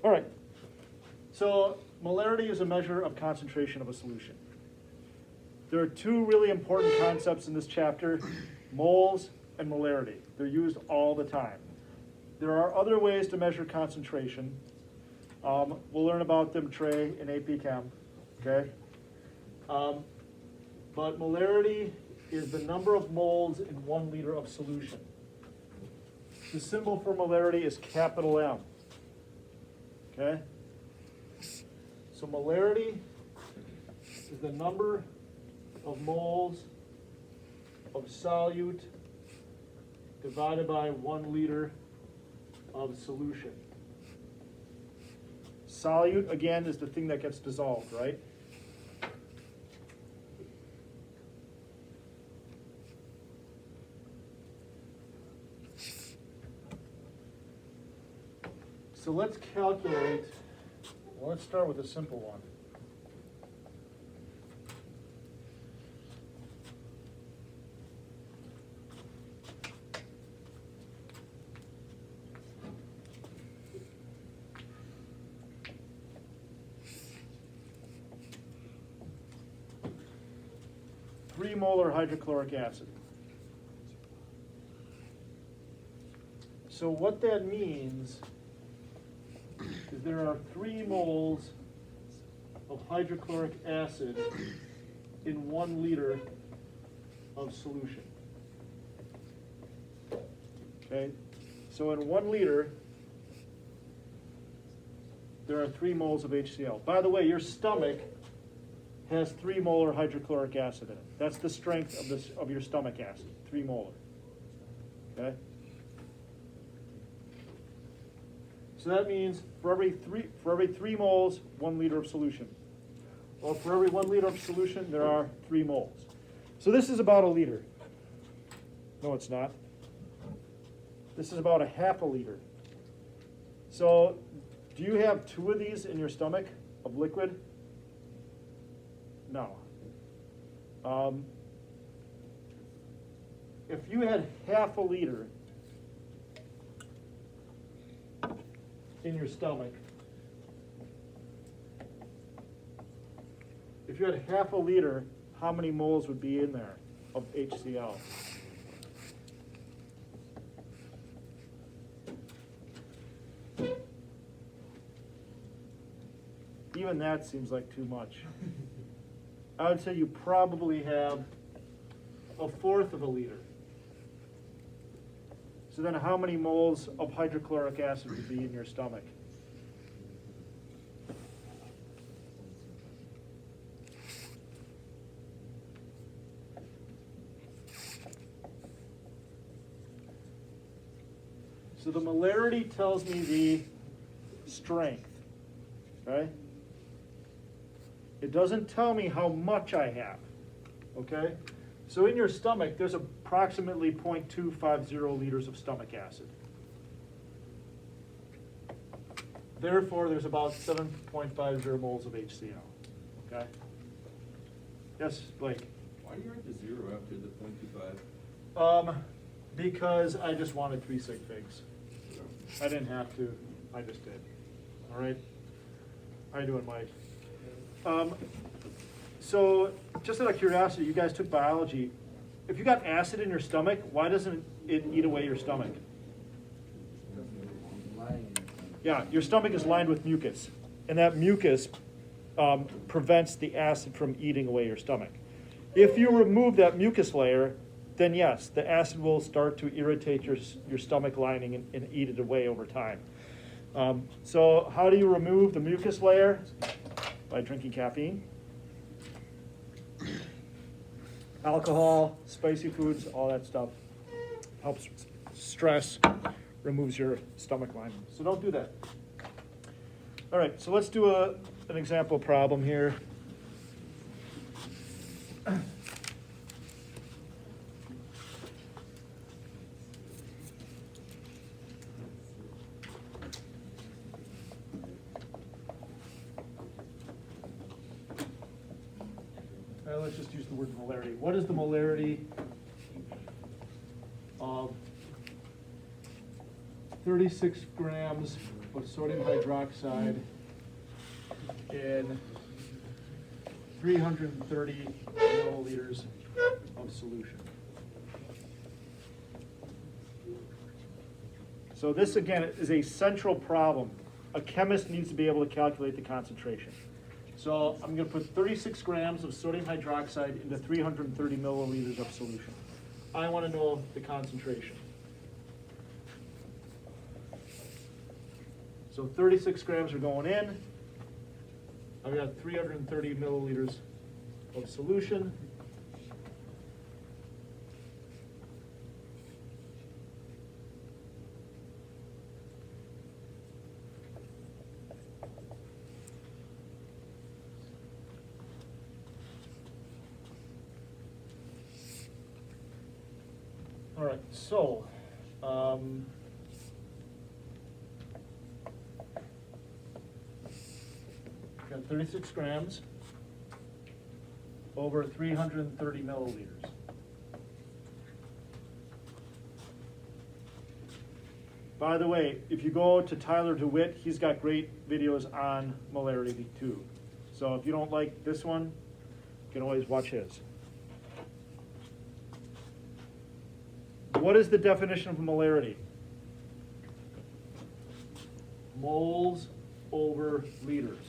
All right. So molarity is a measure of concentration of a solution. There are two really important concepts in this chapter, moles and molarity. They're used all the time. There are other ways to measure concentration. We'll learn about them, Trey, in AP Chem, okay? But molarity is the number of moles in 1 liter of solution. The symbol for molarity is capital M, okay? So molarity is the number of moles of solute divided by 1 liter of solution. Solute, again, is the thing that gets dissolved, right? So let's calculate, well, let's start with a simple one. Molar hydrochloric acid. So what that means is there are 3 moles of hydrochloric acid in 1 liter of solution. Okay, so in 1 liter, there are 3 moles of HCl. By the way, your stomach has 3 molar hydrochloric acid in it. That's the strength of your stomach acid, 3 molar. Okay? So that means for every 3 moles, 1 liter of solution. Well, for every 1 liter of solution, there are 3 moles. So this is about a liter. No, it's not. This is about a half a liter. So do you have 2 of these in your stomach of liquid? No. If you had half a liter in your stomach, if you had half a liter, how many moles would be in there of HCl? Even that seems like too much. I would say you probably have 1/4 of a liter. So then how many moles of hydrochloric acid would be in your stomach? So the molarity tells me the strength, right? It doesn't tell me how much I have, okay? So in your stomach, there's approximately 0.250 liters of stomach acid. Therefore, there's about 7.50 moles of HCl, okay? Yes, Blake? Why do you write the 0 after the 0.25? Because I just wanted 3 sig figs. I didn't have to, I just did, all right? How you doing, Mike? So, just out of curiosity, you guys took biology. If you got acid in your stomach, why doesn't it eat away your stomach? Yeah, your stomach is lined with mucus, and that mucus prevents the acid from eating away your stomach. If you remove that mucus layer, then yes, the acid will start to irritate your stomach lining and eat it away over time. So how do you remove the mucus layer? By drinking caffeine, alcohol, spicy foods, all that stuff helps stress, removes your stomach lining. So don't do that. All right, so let's do an example problem here. Let's just use the word molarity. What is the molarity of 36 grams put sodium hydroxide in 330 milliliters of solution. So this again is a central problem. A chemist needs to be able to calculate the concentration. So I'm going to put 36 grams of sodium hydroxide into 330 milliliters of solution. I want to know the concentration. So 36 grams are going in. I've got 330 milliliters of solution. All right, so got 36 grams over 330 milliliters. By the way, if you go to Tyler DeWitt, he's got great videos on molarity too. So if you don't like this one, you can always watch his. What is the definition of molarity? Moles over liters.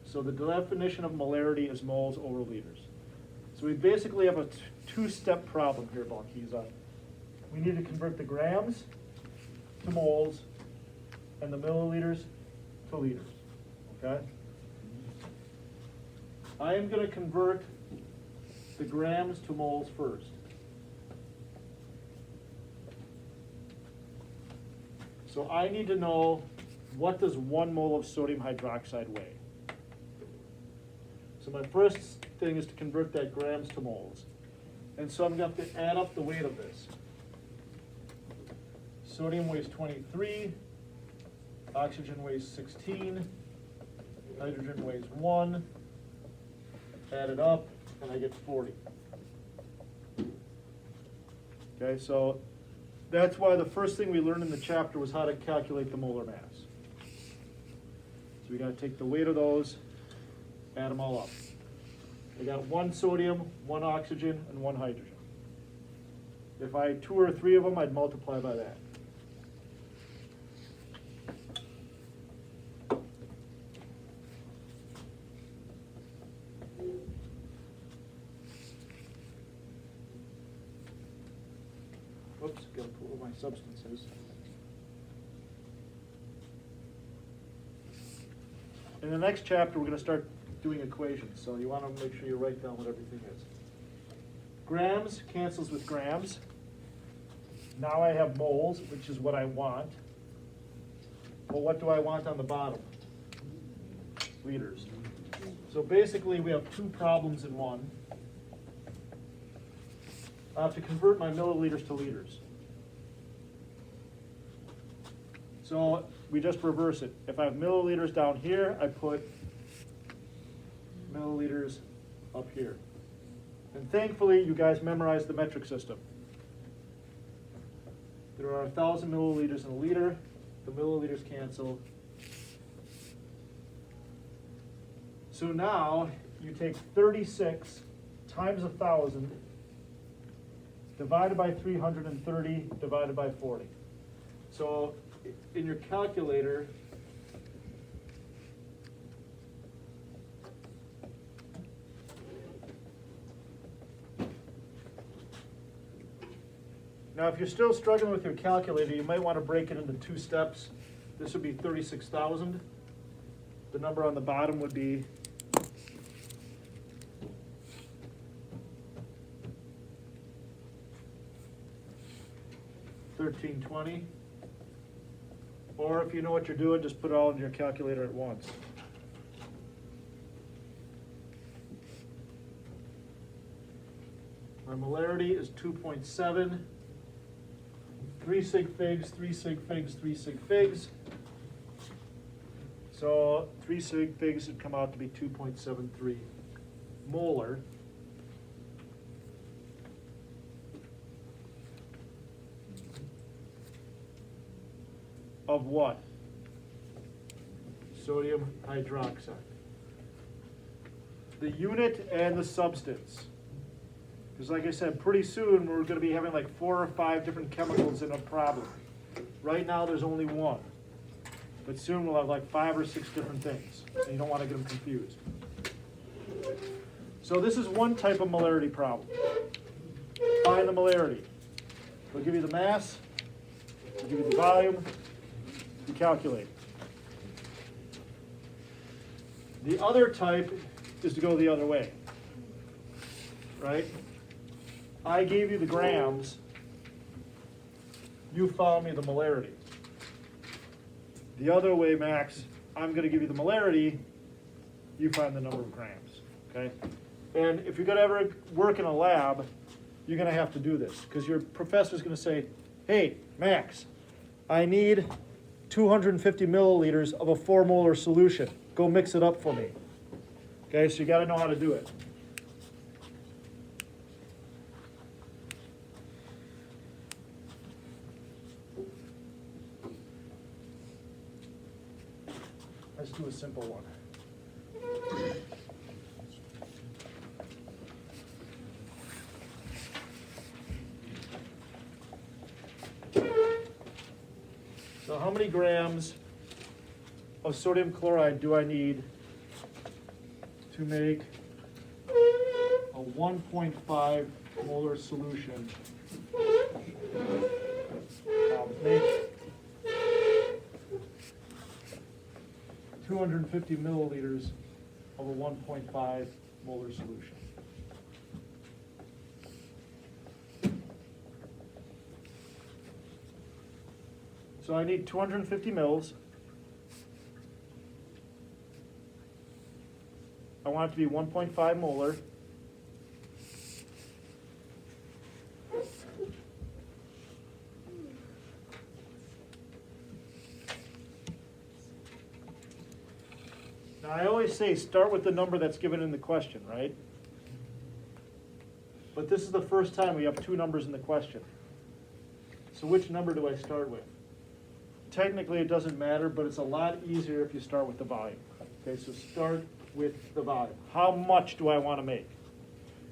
So the definition of molarity is moles over liters. So we basically have a two-step problem here, Balkiza. We need to convert the grams to moles and the milliliters to liters, okay? I am going to convert the grams to moles first. So I need to know, what does 1 mole of sodium hydroxide weigh? So my first thing is to convert that grams to moles. And so I'm going to have to add up the weight of this. Sodium weighs 23, oxygen weighs 16, hydrogen weighs 1, add it up, and I get 40. Okay, so that's why the first thing we learned in the chapter was how to calculate the molar mass. So we got to take the weight of those, add them all up. I got 1 sodium, 1 oxygen, and 1 hydrogen. If I had 2 or 3 of them, I'd multiply by that. Oops, gotta put what my substance is. In the next chapter, we're going to start doing equations, so you want to make sure you write down what everything is. Grams cancels with grams. Now I have moles, which is what I want. Well, what do I want on the bottom? Liters. So basically, we have 2 problems in one. I have to convert my milliliters to liters. So we just reverse it. If I have milliliters down here, I put milliliters up here. And thankfully, you guys memorized the metric system. There are 1,000 milliliters in a liter. The milliliters cancel. So now you take 36 times 1,000 divided by 330 divided by 40. So in your calculator, now if you're still struggling with your calculator, you might want to break it into 2 steps. This would be 36,000. The number on the bottom would be 1320. Or if you know what you're doing, just put it all in your calculator at once. My molarity is 2.7. 3 sig figs, 3 sig figs, 3 sig figs. So 3 sig figs would come out to be 2.73 molar. of what? Sodium hydroxide. The unit and the substance. Because like I said, pretty soon we're going to be having like 4 or 5 different chemicals in a problem. Right now there's only one. But soon we'll have like 5 or 6 different things. And you don't want to get them confused. So this is one type of molarity problem. Find the molarity. They'll give you the mass, they'll give you the volume, you calculate. The other type is to go the other way, right? I gave you the grams, you found me the molarity. The other way, Max, I'm going to give you the molarity, you find the number of grams, okay? And if you're going to ever work in a lab, you're going to have to do this, because your professor's going to say, hey, Max, I need 250 milliliters of a 4 molar solution. Go mix it up for me. Okay, so you got to know how to do it. Let's do a simple one. So how many grams of sodium chloride do I need to make a 1.5 molar solution? Make 250 milliliters of a 1.5 molar solution. So I need 250 mils. I want it to be 1.5 molar. Now I always say start with the number that's given in the question, right? But this is the first time we have 2 numbers in the question. So which number do I start with? Technically it doesn't matter, but it's a lot easier if you start with the volume. Okay, so start with the volume. How much do I want to make?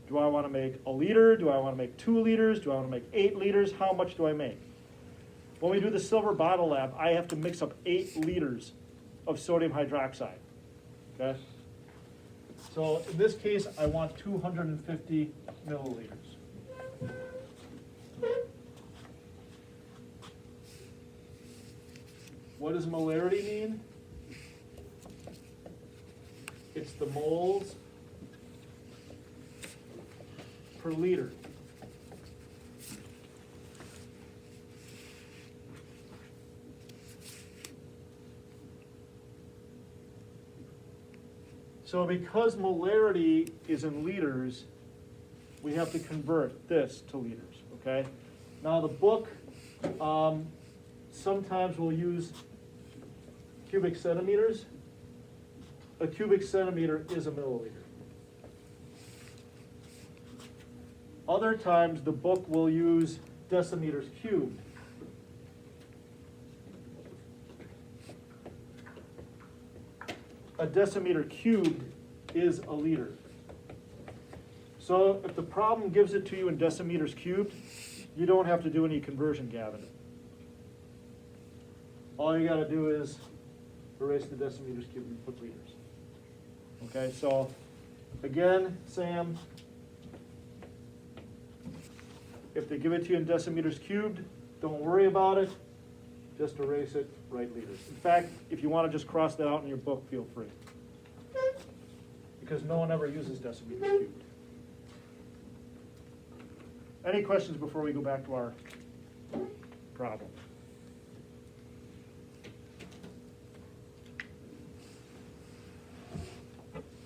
Do I want to make a liter? Do I want to make 2 liters? Do I want to make 8 liters? How much do I make? When we do the silver bottle lab, I have to mix up 8 liters of sodium hydroxide. Okay? So in this case, I want 250 milliliters. What does molarity mean? It's the moles per liter. So because molarity is in liters, we have to convert this to liters, okay? Now the book sometimes will use cubic centimeters. A cubic centimeter is a milliliter. Other times the book will use decimeters cubed. A decimeter cubed is a liter. So if the problem gives it to you in decimeters cubed, you don't have to do any conversion, Gavin. All you got to do is erase the decimeters cubed and put liters. Okay, so again, Sam, if they give it to you in decimeters cubed, don't worry about it. Just erase it, write liters. In fact, if you want to just cross that out in your book, feel free. Because no one ever uses decimeters cubed. Any questions before we go back to our problem?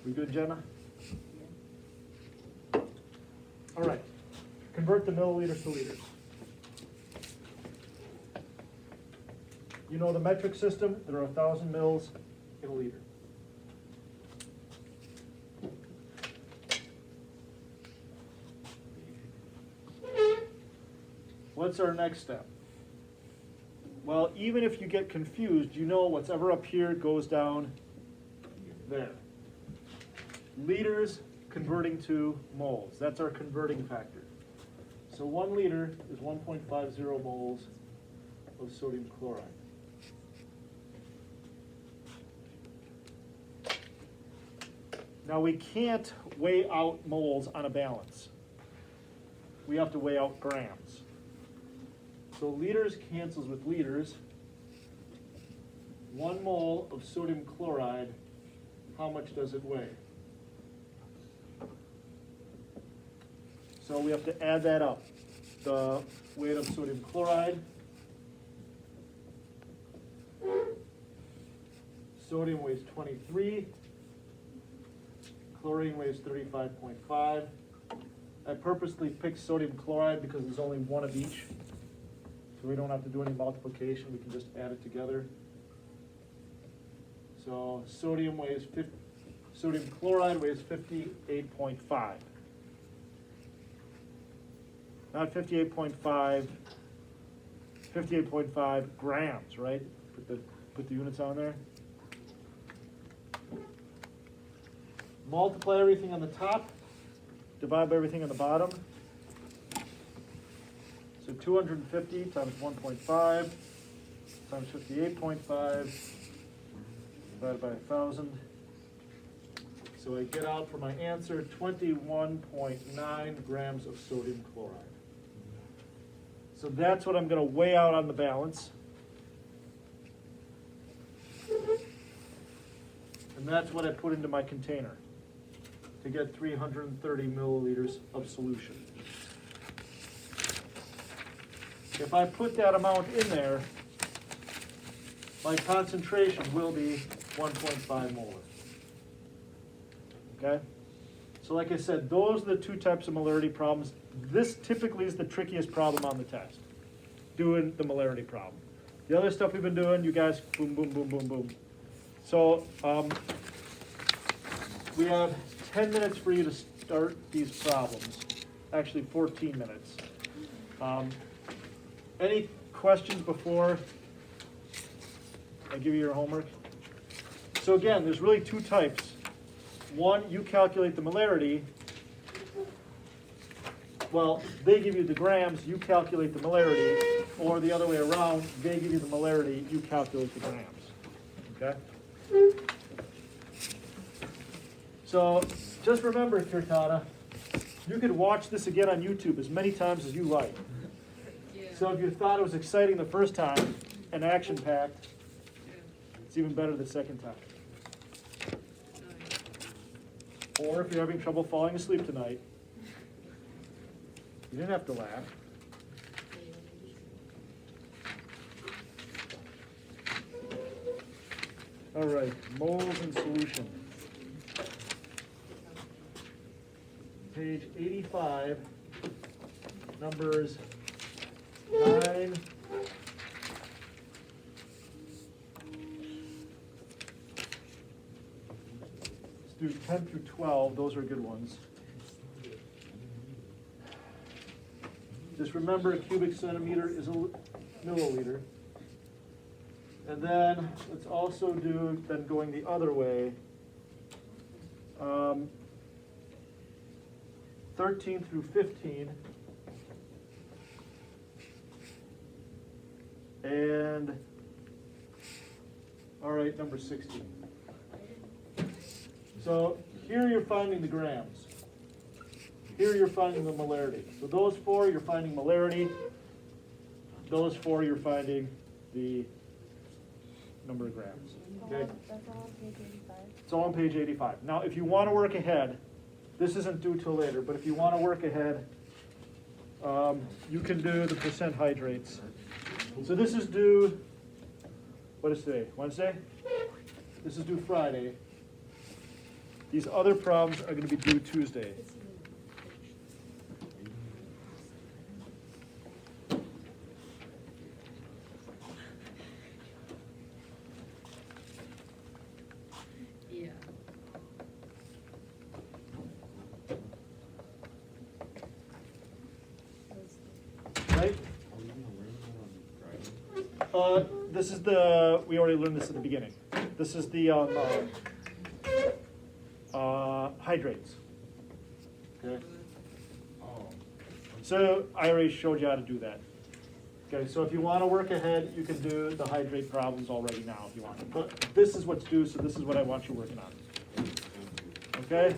We good, Jenna? All right. Convert the milliliters to liters. You know the metric system, there are 1,000 mils in a liter. What's our next step? Well, even if you get confused, you know what's ever up here goes down there. Liters converting to moles. That's our converting factor. So 1 liter is 1.50 moles of sodium chloride. Now we can't weigh out moles on a balance. We have to weigh out grams. So liters cancels with liters. 1 mole of sodium chloride, how much does it weigh? So we have to add that up. The weight of sodium chloride. Sodium weighs 23. Chlorine weighs 35.5. I purposely picked sodium chloride because there's only one of each. So we don't have to do any multiplication, we can just add it together. So sodium chloride weighs 58.5. Not 58.5, 58.5 grams, right? Put the units on there. Multiply everything on the top, divide by everything on the bottom. So 250 times 1.5 times 58.5 divided by 1,000. So I get out for my answer 21.9 grams of sodium chloride. So that's what I'm going to weigh out on the balance. And that's what I put into my container to get 330 milliliters of solution. If I put that amount in there, my concentration will be 1.5 molar. Okay? So like I said, those are the 2 types of molarity problems. This typically is the trickiest problem on the test, doing the molarity problem. The other stuff we've been doing, you guys, boom, boom, boom, boom, boom. So we have 10 minutes for you to start these problems. Actually, 14 minutes. Any questions before I give you your homework? So again, there's really 2 types. One, you calculate the molarity. Well, they give you the grams, you calculate the molarity, or the other way around, they give you the molarity, you calculate the grams. Okay? So just remember, Kirtana, you could watch this again on YouTube as many times as you like. So if you thought it was exciting the first time and action-packed, it's even better the second time. Or if you're having trouble falling asleep tonight, you didn't have to laugh. All right, moles in solution. Page 85, numbers 9. Let's do 10 through 12, those are good ones. Just remember a cubic centimeter is a milliliter. And then let's also do, then going the other way, 13 through 15. And, all right, number 16. So here you're finding the grams. Here you're finding the molarity. So those 4, you're finding molarity. Those 4, you're finding the number of grams. Okay? That's all on page 85. It's all on page 85. Now, if you want to work ahead, this isn't due till later, but if you want to work ahead, you can do the percent hydrates. So this is due, what is today? Wednesday? This is due Friday. These other problems are going to be due Tuesday. Yeah. Right? This is we already learned this at the beginning. This is the hydrates. Okay. Oh. So I already showed you how to do that. Okay, so if you want to work ahead, you can do the hydrate problems already now if you want. But this is what's due, so this is what I want you working on. Okay?